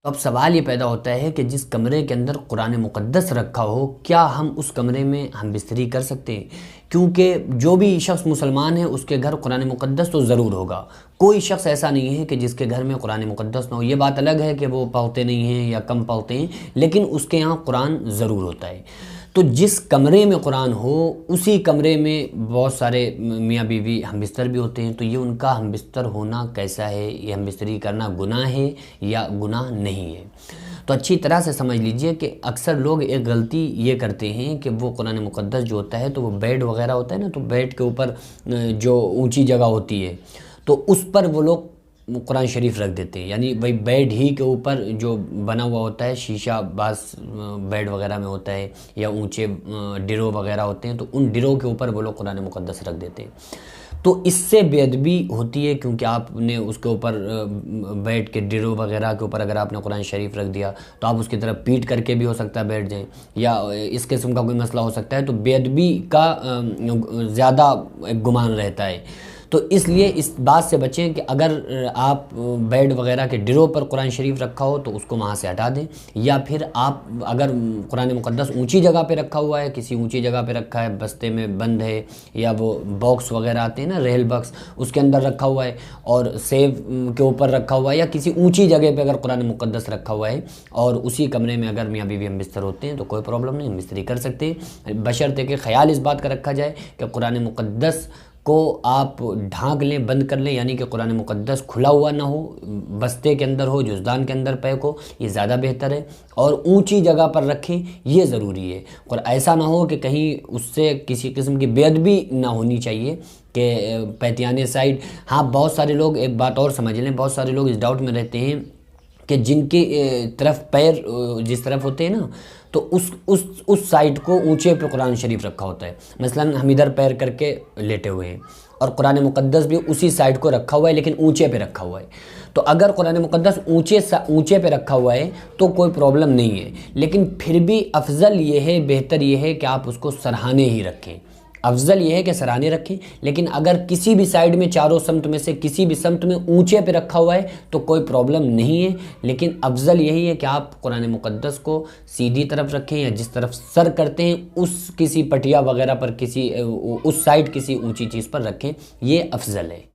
तो अब सवाल ये पैदा होता है कि जिस कमरे के अंदर कुरान मुक़द्दस रखा हो, क्या हम उस कमरे में हम बिस्तरी कर सकते हैं? क्योंकि जो भी शख्स मुसलमान है उसके घर कुरान मुक़द्दस तो ज़रूर होगा। कोई शख्स ऐसा नहीं है कि जिसके घर में कुरान मुक़द्दस ना हो। ये बात अलग है कि वो पढ़ते नहीं हैं या कम पढ़ते हैं, लेकिन उसके यहाँ कुरान ज़रूर होता है। तो जिस कमरे में कुरान हो उसी कमरे में बहुत सारे मियाँ बीवी हम बिस्तर भी होते हैं। तो ये उनका हम बिस्तर होना कैसा है, ये हम बिस्तरी करना गुनाह है या गुनाह नहीं है? तो अच्छी तरह से समझ लीजिए कि अक्सर लोग एक गलती ये करते हैं कि वो कुरान मुक़द्दस जो होता है तो वो बेड वगैरह होता है ना, तो बेड के ऊपर जो ऊंची जगह होती है तो उस पर वो लोग कुरान शरीफ रख देते हैं। यानी भाई बेड ही के ऊपर जो बना हुआ होता है, शीशा बास बेड वगैरह में होता है या ऊंचे डिरो वगैरह होते हैं, तो उन डिरो के ऊपर वो लोग कुरान मुक़द्दस रख देते हैं। तो इससे बेअदबी होती है, क्योंकि आपने उसके ऊपर बेड के डिरो वगैरह के ऊपर अगर आपने कुरान शरीफ रख दिया तो आप उसकी तरफ पीट करके भी हो सकता है बैठ जाएं, या इस किस्म का कोई मसला हो सकता है। तो बेअदबी का ज़्यादा गुमान रहता है। तो इसलिए इस बात से बचें कि अगर आप बेड वगैरह के डिरो पर कुरान शरीफ रखा हो तो उसको वहाँ से हटा दें, या फिर आप अगर कुरान मुक़द्दस ऊंची जगह पे रखा हुआ है, किसी ऊंची जगह पे रखा है, बस्ते में बंद है, या वो बॉक्स वगैरह आते हैं ना, रेल बॉक्स, उसके अंदर रखा हुआ है और सेब के ऊपर रखा हुआ है, या किसी ऊँची जगह पर अगर कुरान मुक़द्दस रखा हुआ है और उसी कमरे में अगर मियाँ बीवी हम बिस्तर होते हैं तो कोई प्रॉब्लम नहीं, हम बिस्तरी कर सकते हैं, बशर्ते कि ख्याल इस बात का रखा जाए कि कुरान मुक़द्दस को आप ढांक लें, बंद कर लें, यानी कि कुरान मुक़द्दस खुला हुआ ना हो, बस्ते के अंदर हो, जुज़दान के अंदर पैक हो, ये ज़्यादा बेहतर है। और ऊंची जगह पर रखें, ये ज़रूरी है। और ऐसा ना हो कि कहीं उससे किसी किस्म की बेअदबी ना होनी चाहिए कि पैतियाने साइड। हाँ, बहुत सारे लोग, एक बात और समझ लें, बहुत सारे लोग इस डाउट में रहते हैं कि जिनके तरफ पैर जिस तरफ होते हैं ना, तो उस साइड को ऊंचे पे कुरान शरीफ रखा होता है। मसलन हम इधर पैर करके लेटे हुए हैं और कुरान मुक़द्दस भी उसी साइड को रखा हुआ है, लेकिन ऊंचे पे रखा हुआ है। तो अगर कुरान मुक़द्दस ऊंचे पे रखा हुआ है तो कोई प्रॉब्लम नहीं है, लेकिन फिर भी अफजल ये है, बेहतर ये है कि आप उसको सरहाने ही रखें। अफजल ये है कि सराहने रखें, लेकिन अगर किसी भी साइड में, चारों समत में से किसी भी समत में ऊंचे पे रखा हुआ है तो कोई प्रॉब्लम नहीं है। लेकिन अफजल यही है कि आप कुरान मुक़द्दस को सीधी तरफ रखें, या जिस तरफ सर करते हैं उस किसी पटिया वगैरह पर, किसी उस साइड किसी ऊंची चीज़ पर रखें, ये अफजल है।